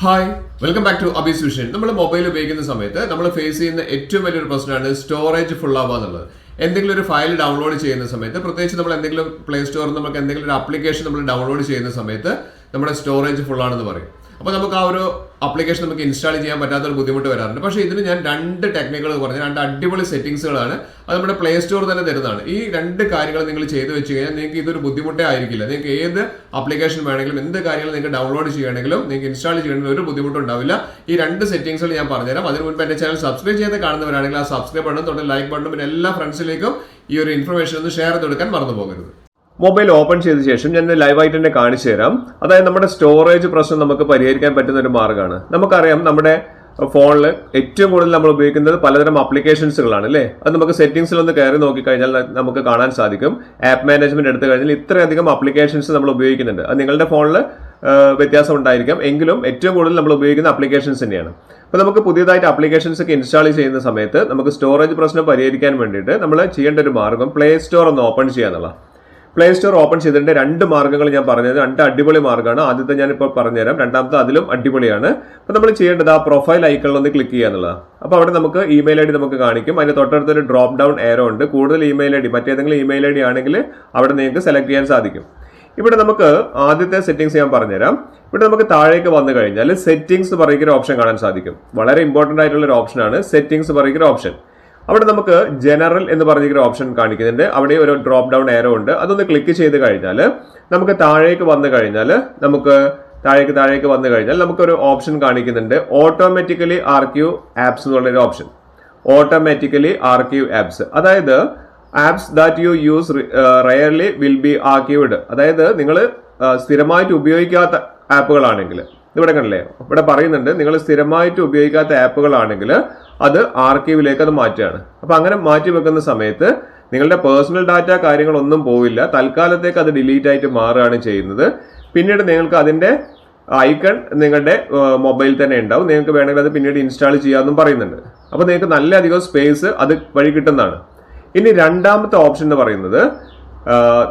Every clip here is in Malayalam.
Hi welcome back to Abees vision. നമ്മൾ മൊബൈൽ ഉപയോഗിക്കുന്ന സമയത്ത് നമ്മൾ ഫേസ് ചെയ്യുന്ന ഏറ്റവും വലിയൊരു പ്രശ്നമാണ് സ്റ്റോറേജ് ഫുൾ ആവുക എന്നുള്ളത്. എന്തെങ്കിലും ഒരു ഫയൽ ഡൗൺലോഡ് ചെയ്യുന്ന സമയത്ത്, പ്രത്യേകിച്ച് നമ്മൾ എന്തെങ്കിലും പ്ലേ സ്റ്റോറിൽ നമുക്ക് എന്തെങ്കിലും ഒരു ആപ്ലിക്കേഷൻ നമ്മൾ ഡൗൺലോഡ് ചെയ്യുന്ന സമയത്ത് നമ്മുടെ സ്റ്റോറേജ് ഫുൾ ആണെന്ന് പറയും. അപ്പോൾ നമുക്ക് ആ ഒരു ആപ്ലിക്കേഷൻ നമുക്ക് ഇൻസ്റ്റാൾ ചെയ്യാൻ പറ്റാത്തൊരു ബുദ്ധിമുട്ട് വരാറുണ്ട്. പക്ഷേ ഇതിന് ഞാൻ രണ്ട് ടെക്നിക്കുകൾ പറഞ്ഞ രണ്ട് അടിപൊളി സെറ്റിംഗ്സുകളാണ്. അത് നമ്മുടെ പ്ലേ സ്റ്റോർ തന്നെ തരുന്നതാണ്. ഈ രണ്ട് കാര്യങ്ങൾ നിങ്ങൾ ചെയ്തു വെച്ച് കഴിഞ്ഞാൽ നിങ്ങൾക്ക് ഇതൊരു ബുദ്ധിമുട്ടേ ആയിരിക്കില്ല. നിങ്ങൾക്ക് ഏത് ആപ്ലിക്കേഷൻ വേണമെങ്കിലും എന്ത് കാര്യങ്ങൾ നിങ്ങൾക്ക് ഡൗൺലോഡ് ചെയ്യണമെങ്കിലും നിങ്ങൾക്ക് ഇൻസ്റ്റാൾ ചെയ്യണമെങ്കിലും ഒരു ബുദ്ധിമുട്ടുണ്ടാവില്ല. ഈ രണ്ട് സെറ്റിംഗ്സുകൾ ഞാൻ പറഞ്ഞുതരാം. അതിന് മുൻപ് എൻ്റെ ചാനൽ സബ്സ്ക്രൈബ് ചെയ്ത് കാണുന്നവരാണെങ്കിൽ ആ സബ്സ്ക്രൈബ് ബട്ടൺ തൊട്ട് ലൈക്ക് ബട്ടണും പിന്നെ എല്ലാ ഫ്രണ്ട്സിലേക്കും ഈ ഒരു ഇൻഫർമേഷൻ ഒന്ന് ഷെയർ ചെയ്ത് കൊടുക്കാൻ മറന്നു പോകരുത്. മൊബൈൽ ഓപ്പൺ ചെയ്ത ശേഷം ഞാൻ ലൈവായിട്ട് തന്നെ കാണിച്ചു തരാം. അതായത് നമ്മുടെ സ്റ്റോറേജ് പ്രശ്നം നമുക്ക് പരിഹരിക്കാൻ പറ്റുന്ന ഒരു മാർഗ്ഗമാണ്. നമുക്കറിയാം നമ്മുടെ ഫോണിൽ ഏറ്റവും കൂടുതൽ നമ്മൾ ഉപയോഗിക്കുന്നത് പലതരം ആപ്ലിക്കേഷൻസുകളാണ് അല്ലേ. അത് നമുക്ക് സെറ്റിംഗ്സിൽ ഒന്ന് കയറി നോക്കിക്കഴിഞ്ഞാൽ നമുക്ക് കാണാൻ സാധിക്കും. ആപ്പ് മാനേജ്മെന്റ് എടുത്തു കഴിഞ്ഞാൽ ഇത്രയധികം ആപ്ലിക്കേഷൻസ് നമ്മൾ ഉപയോഗിക്കുന്നുണ്ട്. അത് നിങ്ങളുടെ ഫോണിൽ വ്യത്യാസം ഉണ്ടായിരിക്കാം, എങ്കിലും ഏറ്റവും കൂടുതൽ നമ്മൾ ഉപയോഗിക്കുന്ന ആപ്ലിക്കേഷൻസ് തന്നെയാണ്. അപ്പോൾ നമുക്ക് പുതിയതായിട്ട് ആപ്ലിക്കേഷൻസ് ഒക്കെ ഇൻസ്റ്റാൾ ചെയ്യുന്ന സമയത്ത് നമുക്ക് സ്റ്റോറേജ് പ്രശ്നം പരിഹരിക്കാൻ വേണ്ടിയിട്ട് നമ്മൾ ചെയ്യേണ്ട ഒരു മാർഗ്ഗം പ്ലേ സ്റ്റോർ ഒന്ന് ഓപ്പൺ ചെയ്യാന്നുള്ള. പ്ലേ സ്റ്റോർ ഓപ്പൺ ചെയ്തിട്ട് രണ്ട് മാർഗ്ഗങ്ങൾ ഞാൻ പറഞ്ഞത്, രണ്ട് അടിപൊളി മാർഗ്ഗമാണ്. ആദ്യത്തെ ഞാനിപ്പോൾ പറഞ്ഞുതരാം, രണ്ടാമത്തെ അതിലും അടിപൊളിയാണ്. അപ്പോൾ നമ്മൾ ചെയ്യേണ്ടത് ആ പ്രൊഫൈൽ ഐക്കണിൽ ഒന്ന് ക്ലിക്ക് ചെയ്യുക എന്നുള്ളതാണ്. അപ്പോൾ അവിടെ നമുക്ക് ഇമെയിൽ ഐ ഡി നമുക്ക് കാണിക്കും. അതിന് തൊട്ടടുത്തൊരു ഡ്രോപ്പ് ഡൗൺ ഏരോ ഉണ്ട്. കൂടുതൽ ഇമെയിൽ ഐ ഡി മറ്റേതെങ്കിലും ഇമെയിൽ ഐ ഡി ആണെങ്കിൽ അവിടെ നിങ്ങൾക്ക് സെലക്ട് ചെയ്യാൻ സാധിക്കും. ഇവിടെ നമുക്ക് ആദ്യത്തെ സെറ്റിംഗ്സ് ഞാൻ പറഞ്ഞുതരാം. ഇവിടെ നമുക്ക് താഴേക്ക് വന്നു കഴിഞ്ഞാൽ സെറ്റിംഗ്സ് പറയുന്ന ഓപ്ഷൻ കാണാൻ സാധിക്കും. വളരെ ഇമ്പോർട്ടൻ്റ് ആയിട്ടുള്ള ഒരു ഓപ്ഷനാണ് സെറ്റിംഗ്സ് പറയുന്ന ഓപ്ഷൻ. അവിടെ നമുക്ക് ജനറൽ എന്ന് പറഞ്ഞിരിക്കുന്ന ഓപ്ഷൻ കാണിക്കുന്നുണ്ട്. അവിടെ ഒരു ഡ്രോപ്പ് ഡൗൺ ഏരോ ഉണ്ട്. അതൊന്ന് ക്ലിക്ക് ചെയ്ത് കഴിഞ്ഞാൽ നമുക്ക് താഴേക്ക് വന്നു കഴിഞ്ഞാൽ നമുക്കൊരു ഓപ്ഷൻ കാണിക്കുന്നുണ്ട്, ഓട്ടോമാറ്റിക്കലി ആർക്യൂ ആപ്സ് എന്നുള്ളൊരു ഓപ്ഷൻ. ഓട്ടോമാറ്റിക്കലി ആർക്യൂ ആപ്സ്, അതായത് apps that you use rarely will be archived. അതായത് നിങ്ങൾ സ്ഥിരമായിട്ട് ഉപയോഗിക്കാത്ത ആപ്പുകളാണെങ്കിൽ, ഇവിടെ കണ്ടില്ലേ, ഇവിടെ പറയുന്നുണ്ട് നിങ്ങൾ സ്ഥിരമായിട്ട് ഉപയോഗിക്കാത്ത ആപ്പുകളാണെങ്കിൽ അത് ആർക്കൈവിലേക്ക് അത് മാറ്റുകയാണ്. അപ്പോൾ അങ്ങനെ മാറ്റി വെക്കുന്ന സമയത്ത് നിങ്ങളുടെ പേഴ്സണൽ ഡാറ്റ കാര്യങ്ങളൊന്നും പോവില്ല. തൽക്കാലത്തേക്ക് അത് ഡിലീറ്റ് ആയിട്ട് മാറുകയാണ് ചെയ്യുന്നത്. പിന്നീട് നിങ്ങൾക്ക് അതിൻ്റെ ഐക്കൺ നിങ്ങളുടെ മൊബൈൽ തന്നെ ഉണ്ടാവും. നിങ്ങൾക്ക് വേണമെങ്കിൽ അത് പിന്നീട് ഇൻസ്റ്റാൾ ചെയ്യാമെന്നും പറയുന്നുണ്ട്. അപ്പോൾ നിങ്ങൾക്ക് നല്ല അധികം സ്പേസ് അത് വഴി കിട്ടുന്നതാണ്. ഇനി രണ്ടാമത്തെ ഓപ്ഷൻ എന്ന് പറയുന്നത്,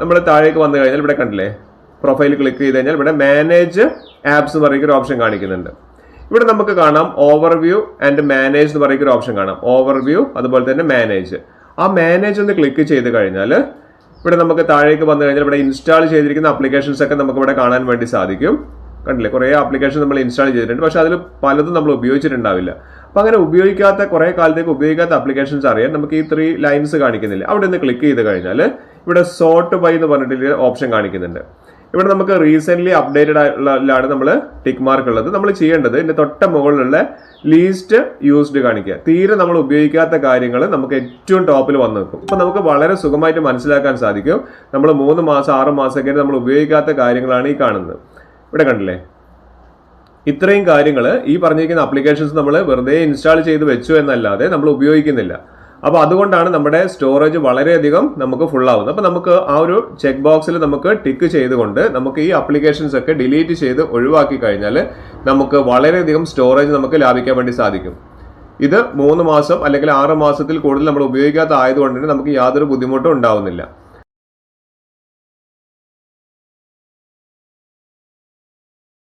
നമ്മൾ താഴേക്ക് വന്നു കഴിഞ്ഞാൽ ഇവിടെ കണ്ടില്ലേ, പ്രൊഫൈൽ ക്ലിക്ക് ചെയ്ത് കഴിഞ്ഞാൽ ഇവിടെ മാനേജ് ആപ്സ് എന്ന് പറയുന്ന ഒരു ഓപ്ഷൻ കാണിക്കുന്നുണ്ട്. ഇവിടെ നമുക്ക് കാണാം ഓവർവ്യൂ ആൻഡ് മാനേജ് എന്ന് പറയുന്ന ഒരു ഓപ്ഷൻ കാണാം. ഓവർവ്യൂ അതുപോലെ തന്നെ മാനേജ്. ആ മാനേജ് ഒന്ന് ക്ലിക്ക് ചെയ്ത് കഴിഞ്ഞാൽ ഇവിടെ നമുക്ക് താഴേക്ക് വന്നു കഴിഞ്ഞാൽ ഇവിടെ ഇൻസ്റ്റാൾ ചെയ്തിരിക്കുന്ന ആപ്ലിക്കേഷൻസ് ഒക്കെ നമുക്ക് ഇവിടെ കാണാൻ വേണ്ടി സാധിക്കും. കണ്ടില്ലേ, കുറേ ആപ്ലിക്കേഷൻ നമ്മൾ ഇൻസ്റ്റാൾ ചെയ്തിട്ടുണ്ട്, പക്ഷെ അതിൽ പലതും നമ്മൾ ഉപയോഗിച്ചിട്ടുണ്ടാവില്ല. അപ്പം അങ്ങനെ ഉപയോഗിക്കാത്ത, കുറേ കാലത്തേക്ക് ഉപയോഗിക്കാത്ത ആപ്ലിക്കേഷൻസ് അറിയാൻ നമുക്ക് ഈ 3 ലൈൻസ് കാണിക്കുന്നില്ല. അവിടെ നിന്ന് ക്ലിക്ക് ചെയ്ത് കഴിഞ്ഞാൽ ഇവിടെ സോർട്ട് ബൈ എന്ന് പറഞ്ഞിട്ടുള്ള ഓപ്ഷൻ കാണിക്കുന്നുണ്ട്. ഇവിടെ നമുക്ക് റീസെന്റ് അപ്ഡേറ്റഡ് ആയിട്ടുള്ളതാണ് നമ്മൾ ടിക്ക് മാർക്ക് ഉള്ളത്. നമ്മൾ ചെയ്യേണ്ടത് ഇതിന്റെ തൊട്ട മുകളിലുള്ള ലീസ്റ്റ് യൂസ്ഡ് കാണിക്കുക. തീരെ നമ്മൾ ഉപയോഗിക്കാത്ത കാര്യങ്ങൾ നമുക്ക് ഏറ്റവും ടോപ്പിൽ വന്ന് നിൽക്കും. അപ്പോൾ നമുക്ക് വളരെ സുഖമായിട്ട് മനസ്സിലാക്കാൻ സാധിക്കും നമ്മൾ 3 മാസം 6 മാസമൊക്കെ നമ്മൾ ഉപയോഗിക്കാത്ത കാര്യങ്ങളാണ് ഈ കാണുന്നത്. ഇവിടെ കണ്ടില്ലേ, ഇത്രയും കാര്യങ്ങൾ ഈ പറഞ്ഞിരിക്കുന്ന ആപ്ലിക്കേഷൻസ് നമ്മൾ വെറുതെ ഇൻസ്റ്റാൾ ചെയ്ത് വെച്ചു എന്നല്ലാതെ നമ്മൾ ഉപയോഗിക്കുന്നില്ല. അപ്പോൾ അതുകൊണ്ടാണ് നമ്മുടെ സ്റ്റോറേജ് വളരെയധികം നമുക്ക് ഫുൾ ആവുന്നത്. അപ്പോൾ നമുക്ക് ആ ഒരു ചെക്ക് ബോക്സിൽ നമുക്ക് ടിക്ക് ചെയ്തുകൊണ്ട് നമുക്ക് ഈ ആപ്ലിക്കേഷൻസ് ഒക്കെ ഡിലീറ്റ് ചെയ്ത് ഒഴിവാക്കി കഴിഞ്ഞാൽ നമുക്ക് വളരെയധികം സ്റ്റോറേജ് നമുക്ക് ലാഭിക്കാൻ വേണ്ടി സാധിക്കും. ഇത് 3 മാസം അല്ലെങ്കിൽ 6 മാസത്തിൽ കൂടുതൽ നമ്മൾ ഉപയോഗിക്കാത്ത ആയതുകൊണ്ട് തന്നെ നമുക്ക് യാതൊരു ബുദ്ധിമുട്ടും ഉണ്ടാവുന്നില്ല.